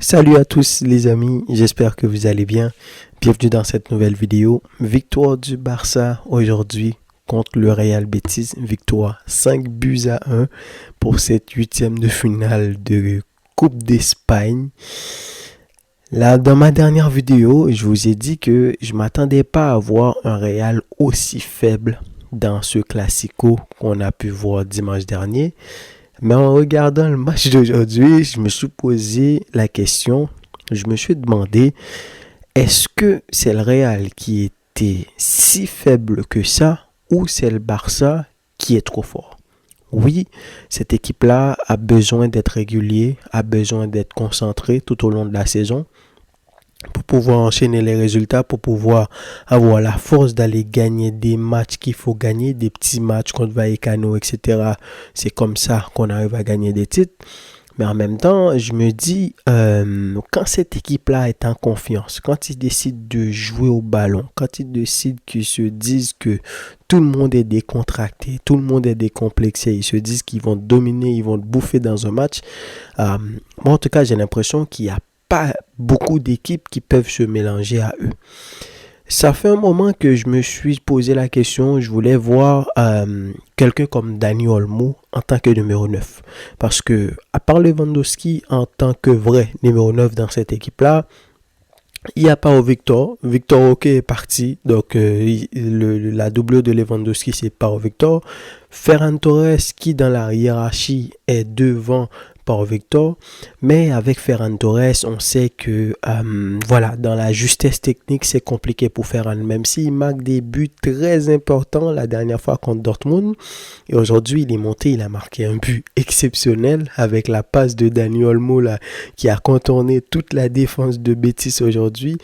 Salut à tous les amis, j'espère que vous allez bien. Bienvenue dans cette nouvelle vidéo. Victoire du Barça aujourd'hui contre le Real Betis. Victoire 5-1 pour cette huitième de finale de Coupe d'Espagne. Là, dans ma dernière vidéo, je vous ai dit que je m'attendais pas à voir un Real aussi faible dans ce Classico qu'on a pu voir dimanche dernier. Mais en regardant le match d'aujourd'hui, je me suis posé la question, je me suis demandé, est-ce que c'est le Real qui était si faible que ça ou c'est le Barça qui est trop fort? Oui, cette équipe-là a besoin d'être régulier, a besoin d'être concentrée tout au long de la saison pour pouvoir enchaîner les résultats, pour pouvoir avoir la force d'aller gagner des matchs qu'il faut gagner, des petits matchs contre Vallecano, etc. C'est comme ça qu'on arrive à gagner des titres. Mais en même temps, je me dis, quand cette équipe-là est en confiance, quand ils décident de jouer au ballon, quand ils décident qu'ils se disent que tout le monde est décontracté, tout le monde est décomplexé, ils se disent qu'ils vont dominer, ils vont bouffer dans un match, moi en tout cas j'ai l'impression qu'il y a pas beaucoup d'équipes qui peuvent se mélanger à eux. Ça fait un moment que je me suis posé la question, je voulais voir quelqu'un comme Dani Olmo en tant que numéro 9. Parce que, à part Lewandowski en tant que vrai numéro 9 dans cette équipe-là, il n'y a pas au Victor. Victor OK est parti. Donc, la doublure de Lewandowski, c'est pas au Victor. Ferran Torres, qui dans la hiérarchie est devant par Victor, mais avec Ferran Torres, on sait que voilà, dans la justesse technique, c'est compliqué pour Ferran, même s'il marque des buts très importants la dernière fois contre Dortmund, et aujourd'hui il est monté, il a marqué un but exceptionnel avec la passe de Dani Olmo là, qui a contourné toute la défense de Betis aujourd'hui,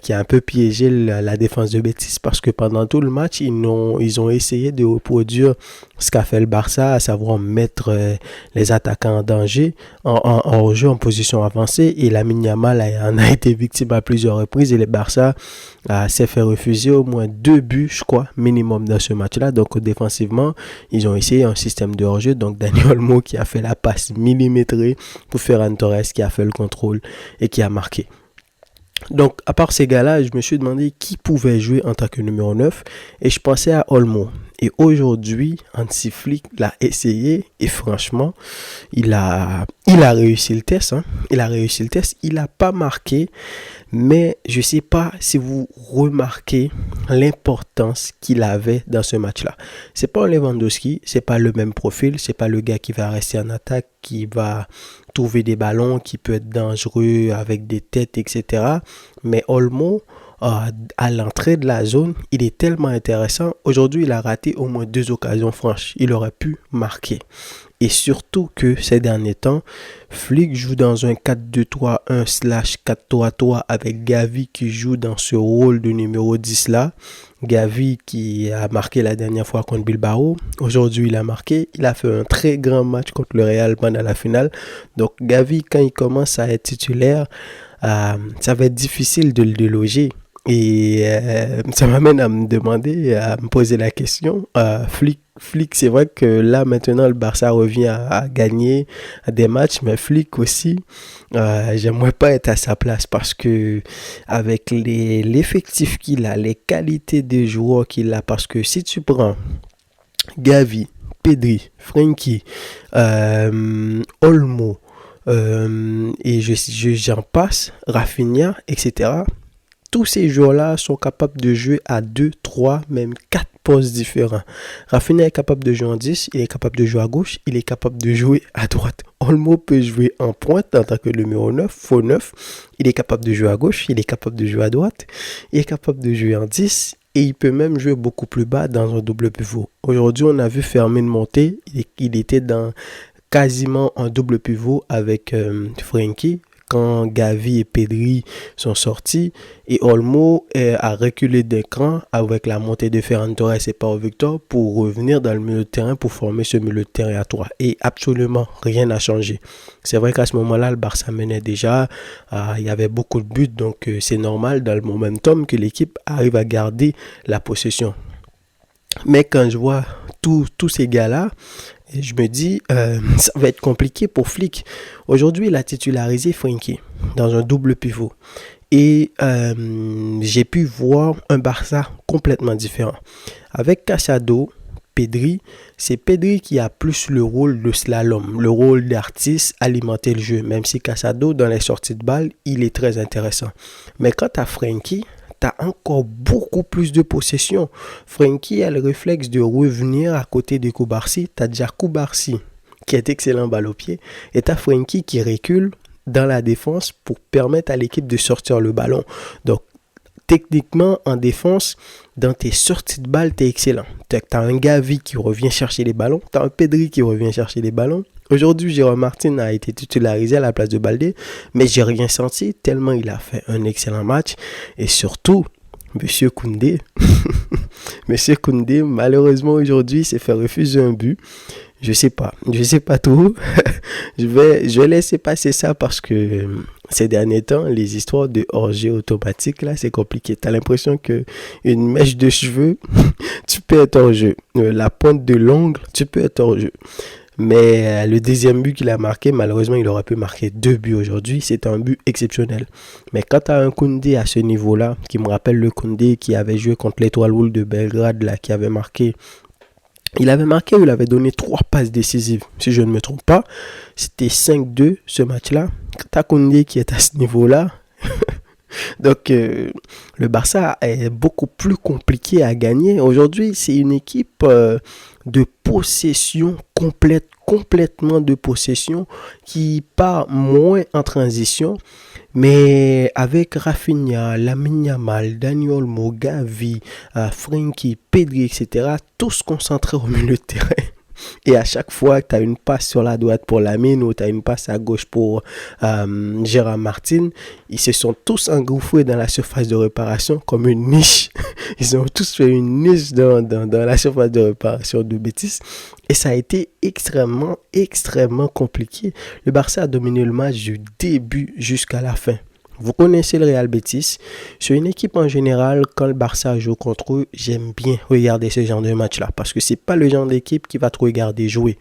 qui a un peu piégé la défense de Betis, parce que pendant tout le match, ils ont essayé de reproduire ce qu'a fait le Barça, à savoir mettre les attaquants en danger, en jeu, en position avancée, et Lamine Yamal en a été victime à plusieurs reprises, et le Barça s'est fait refuser au moins 2 buts, je crois, minimum dans ce match-là. Donc défensivement, ils ont essayé un système de hors-jeu, donc Dani Olmo qui a fait la passe millimétrée pour Ferran Torres qui a fait le contrôle et qui a marqué. Donc, à part ces gars-là, je me suis demandé qui pouvait jouer en tant que numéro 9 et je pensais à Olmo. Et aujourd'hui, Hansi Flick l'a essayé et franchement, il a réussi le test. Il a réussi le test. Il n'a pas marqué, mais je ne sais pas si vous remarquez l'importance qu'il avait dans ce match-là. C'est pas un Lewandowski, c'est pas le même profil, c'est pas le gars qui va rester en attaque, qui va trouver des ballons, qui peut être dangereux avec des têtes, etc. Mais Olmo, à l'entrée de la zone, il est tellement intéressant. Aujourd'hui, il a raté au moins 2 occasions franches. Il aurait pu marquer. Et surtout que ces derniers temps, Flick joue dans un 4-2-3-1/4-3-3 avec Gavi qui joue dans ce rôle de numéro 10 là. Gavi qui a marqué la dernière fois contre Bilbao. Aujourd'hui, il a marqué. Il a fait un très grand match contre le Real pendant la finale. Donc, Gavi, quand il commence à être titulaire, ça va être difficile de le déloger. Et ça m'amène à me demander, à me poser la question, Flick, c'est vrai que là maintenant le Barça revient à gagner des matchs, mais Flick aussi, j'aimerais pas être à sa place parce que avec l'effectif qu'il a, les qualités des joueurs qu'il a, parce que si tu prends Gavi, Pedri, Frenkie, Olmo, et j'en passe, Rafinha, etc., tous ces joueurs-là sont capables de jouer à 2, 3, même 4 postes différents. Rafinha est capable de jouer en 10, il est capable de jouer à gauche, il est capable de jouer à droite. Olmo peut jouer en pointe en tant que numéro 9, faux 9. Il est capable de jouer à gauche, il est capable de jouer à droite, il est capable de jouer en 10 et il peut même jouer beaucoup plus bas dans un double pivot. Aujourd'hui, on a vu Fermin monter, il était dans quasiment un double pivot avec Frenkie, quand Gavi et Pedri sont sortis, et Olmo a reculé d'un cran avec la montée de Ferran Torres et Pau Victor pour revenir dans le milieu de terrain pour former ce milieu de terrain à 3. Et absolument rien n'a changé. C'est vrai qu'à ce moment-là, le Barça menait déjà, il y avait beaucoup de buts, donc c'est normal dans le momentum que l'équipe arrive à garder la possession. Mais quand je vois tous ces gars-là, je me dis, ça va être compliqué pour Flick. Aujourd'hui, il a titularisé Frenkie. dans un double pivot. Et j'ai pu voir un Barça complètement différent. Avec Casado, Pedri, c'est Pedri qui a plus le rôle de slalom, le rôle d'artiste, alimenter le jeu. Même si Casado, dans les sorties de balle, il est très intéressant. Mais quand tu as Frenkie, tu as encore beaucoup plus de possession. Frenkie a le réflexe de revenir à côté de Koubarsi. Tu as déjà Koubarsi qui est excellent balle au pied. Et tu as Frenkie qui recule dans la défense pour permettre à l'équipe de sortir le ballon. Donc, techniquement, en défense, dans tes sorties de balle, tu es excellent. Tu as un Gavi qui revient chercher les ballons. Tu as un Pedri qui revient chercher les ballons. Aujourd'hui, Jérôme Martin a été titularisé à la place de Baldé, mais j'ai rien senti tellement il a fait un excellent match. Et surtout, Monsieur Koundé, Monsieur Koundé, malheureusement aujourd'hui, s'est fait refuser un but. Je sais pas trop. je vais laisser passer ça parce que ces derniers temps, les histoires de hors-jeu automatique, là, c'est compliqué. Tu as l'impression que une mèche de cheveux, tu peux être hors-jeu. La pointe de l'ongle, tu peux être hors-jeu. Mais le deuxième but qu'il a marqué, malheureusement, il aurait pu marquer 2 buts aujourd'hui. C'est un but exceptionnel. Mais quand tu as un Koundé à ce niveau-là, qui me rappelle le Koundé qui avait joué contre l'Étoile Rouge de Belgrade, là, qui avait marqué... Il avait marqué ou il avait donné 3 passes décisives, si je ne me trompe pas. C'était 5-2 ce match-là. Quand tu as Koundé qui est à ce niveau-là... Donc, le Barça est beaucoup plus compliqué à gagner. Aujourd'hui, c'est une équipe de possession complètement de possession, qui part moins en transition. Mais avec Rafinha, Lamine Yamal, Dani Olmo, Gavi, Frenkie, Pedri, etc., tous concentrés au milieu de terrain. Et à chaque fois que tu as une passe sur la droite pour Lamine ou tu as une passe à gauche pour Gérard Martin, ils se sont tous engouffrés dans la surface de réparation comme une niche. Ils ont tous fait une niche dans la surface de réparation de Betis. Et ça a été extrêmement compliqué. Le Barça a dominé le match du début jusqu'à la fin. Vous connaissez le Real Betis. Sur une équipe en général, quand le Barça joue contre eux, j'aime bien regarder ce genre de match-là. Parce que c'est pas le genre d'équipe qui va te regarder jouer.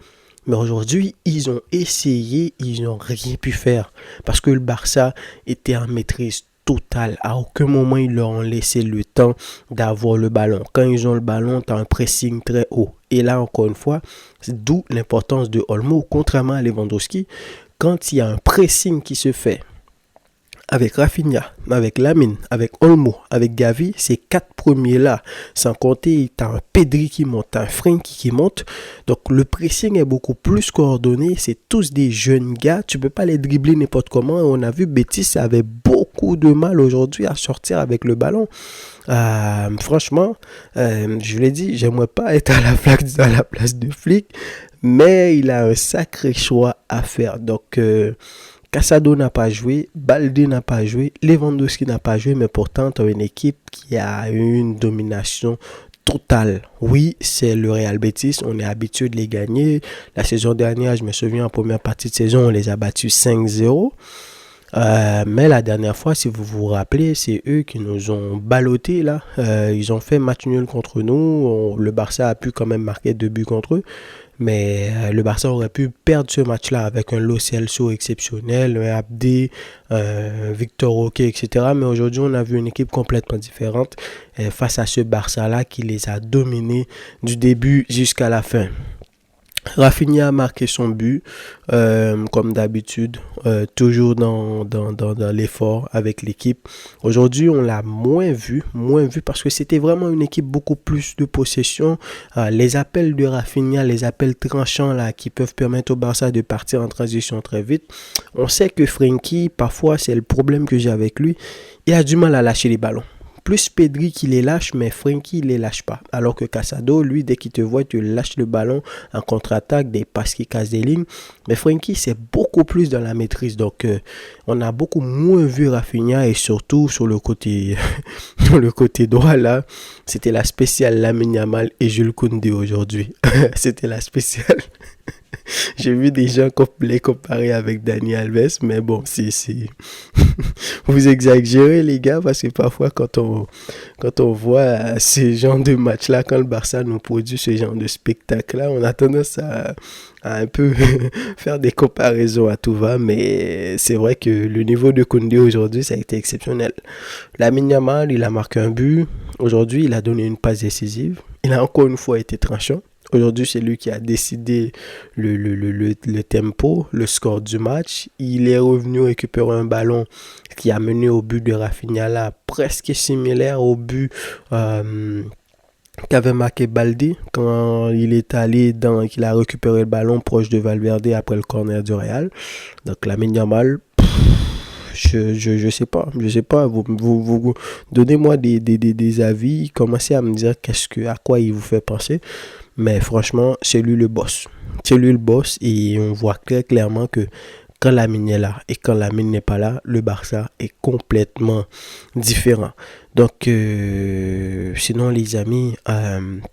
Mais aujourd'hui, ils ont essayé, ils n'ont rien pu faire. Parce que le Barça était en maîtrise totale. À aucun moment, ils leur ont laissé le temps d'avoir le ballon. Quand ils ont le ballon, tu as un pressing très haut. Et là, encore une fois, c'est d'où l'importance de Olmo. Contrairement à Lewandowski, quand il y a un pressing qui se fait, avec Rafinha, avec Lamine, avec Olmo, avec Gavi, ces 4 premiers-là, sans compter, tu as un Pedri qui monte, tu as un Frenkie qui monte. Donc, le pressing est beaucoup plus coordonné. C'est tous des jeunes gars. Tu ne peux pas les dribbler n'importe comment. On a vu Betis avait beaucoup de mal aujourd'hui à sortir avec le ballon. Franchement, je l'ai dit, j'aimerais pas être à la place de Flick, mais il a un sacré choix à faire. Donc, Casado n'a pas joué, Baldé n'a pas joué, Lewandowski n'a pas joué, mais pourtant, tu as une équipe qui a une domination totale. Oui, c'est le Real Betis, on est habitué de les gagner. La saison dernière, je me souviens, en première partie de saison, on les a battus 5-0. Mais la dernière fois, si vous vous rappelez, c'est eux qui nous ont ballottés là. Ils ont fait match nul contre nous. Le Barça a pu quand même marquer 2 buts contre eux. Mais le Barça aurait pu perdre ce match-là avec un Lo Celso exceptionnel, un Abdé, Victor Roque, etc. Mais aujourd'hui, on a vu une équipe complètement différente face à ce Barça-là qui les a dominés du début jusqu'à la fin. Rafinha a marqué son but, comme d'habitude, toujours dans l'effort avec l'équipe. Aujourd'hui, on l'a moins vu parce que c'était vraiment une équipe beaucoup plus de possession. Les appels de Rafinha, les appels tranchants là, qui peuvent permettre au Barça de partir en transition très vite. On sait que Frenkie, parfois, c'est le problème que j'ai avec lui, il a du mal à lâcher les ballons. Plus Pedri qui les lâche, mais Frenkie ne les lâche pas. Alors que Casado, lui, dès qu'il te voit, tu lâches le ballon en contre-attaque, des passes qui cassent des lignes. Mais Frenkie, c'est beaucoup plus dans la maîtrise. Donc, on a beaucoup moins vu Rafinha et surtout sur le côté, sur le côté droit, là, c'était la spéciale Lamine Yamal et Jules Koundé aujourd'hui. C'était la spéciale. J'ai vu des gens les comparer avec Dani Alves, mais bon, vous exagérez les gars, parce que parfois quand on voit ce genre de match-là, quand le Barça nous produit ce genre de spectacle-là, on a tendance à un peu faire des comparaisons à tout va, mais c'est vrai que le niveau de Koundé aujourd'hui, ça a été exceptionnel. Lamine Yamal, il a marqué un but. Aujourd'hui, il a donné une passe décisive. Il a encore une fois été tranchant. Aujourd'hui, c'est lui qui a décidé le tempo, le score du match. Il est revenu récupérer un ballon qui a mené au but de Rafinha là, presque similaire au but qu'avait marqué Baldi quand il est allé qu'il a récupéré le ballon proche de Valverde après le corner du Real. Donc Lamine Yamal, je sais pas, vous donnez-moi des avis, commencez à me dire à quoi il vous fait penser. Mais franchement, c'est lui le boss. C'est lui le boss et on voit clairement que quand Lamine est là et quand Lamine n'est pas là, le Barça est complètement différent. Donc, sinon les amis,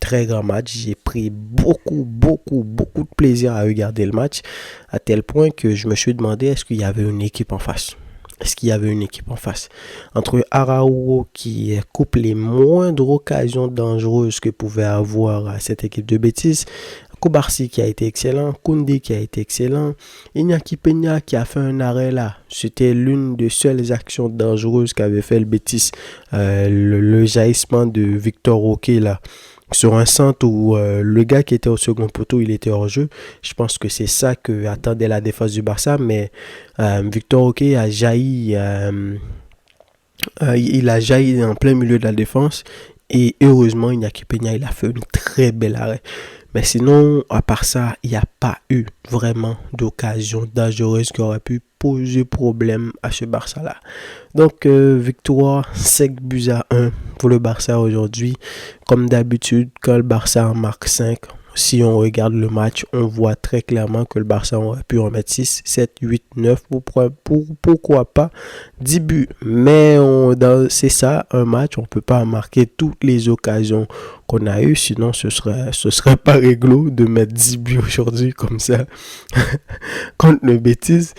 très grand match. J'ai pris beaucoup de plaisir à regarder le match, à tel point que je me suis demandé est-ce qu'il y avait une équipe en face. Est-ce qu'il y avait une équipe en face? Entre Araujo qui coupe les moindres occasions dangereuses que pouvait avoir cette équipe de Betis, Cubarsí qui a été excellent, Koundé qui a été excellent, Iñaki Peña qui a fait un arrêt là. C'était l'une des seules actions dangereuses qu'avait fait le Betis. Le jaillissement de Victor Roque là. Sur un centre où le gars qui était au second poteau, il était hors jeu. Je pense que c'est ça que attendait la défense du Barça. Mais Victor Roque a jailli. Il a jailli en plein milieu de la défense. Et heureusement, Iñaki Peña, il a fait une très belle arrêt. Mais sinon, à part ça, il n'y a pas eu vraiment d'occasion dangereuse qui aurait pu poser problème à ce Barça-là. Donc, victoire 5-1 pour le Barça aujourd'hui. Comme d'habitude, quand le Barça en marque 5, si on regarde le match, on voit très clairement que le Barça aurait pu en mettre 6, 7, 8, 9, pourquoi pas 10 buts. Mais c'est ça, un match, on ne peut pas marquer toutes les occasions qu'on a eues, sinon ce serait pas réglo de mettre 10 buts aujourd'hui comme ça contre le Betis.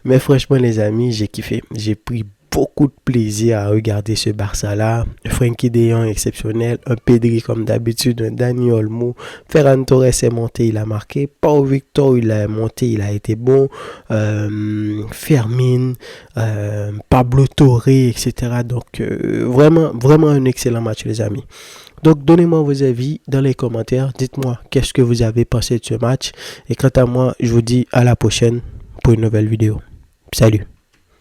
Mais franchement les amis, j'ai kiffé, j'ai pris beaucoup de plaisir à regarder ce Barça-là. Frenkie de Jong exceptionnel, un Pedri comme d'habitude, un Dani Olmo, Ferran Torres est monté, il a marqué, Pau Victor il a monté, il a été bon, Fermin, Pablo Torre, etc. Donc vraiment un excellent match les amis. Donc donnez-moi vos avis dans les commentaires, dites-moi qu'est-ce que vous avez pensé de ce match et quant à moi je vous dis à la prochaine pour une nouvelle vidéo. Salut.